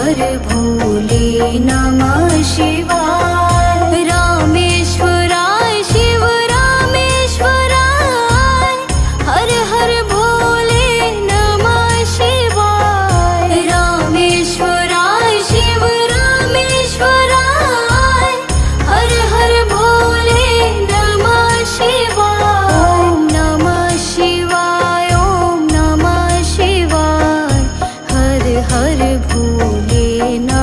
हर भोले नमः शिवाय। रामेश्वराय शिव रामेश्वराय, हर हर भोले नमः शिवाय। रामेश्वराय शिव रामेश्वराय, हर हर भोले नमः शिवाय। ओम नमः शिवाय, ओम नमः शिवाय, हर हर भोले नमः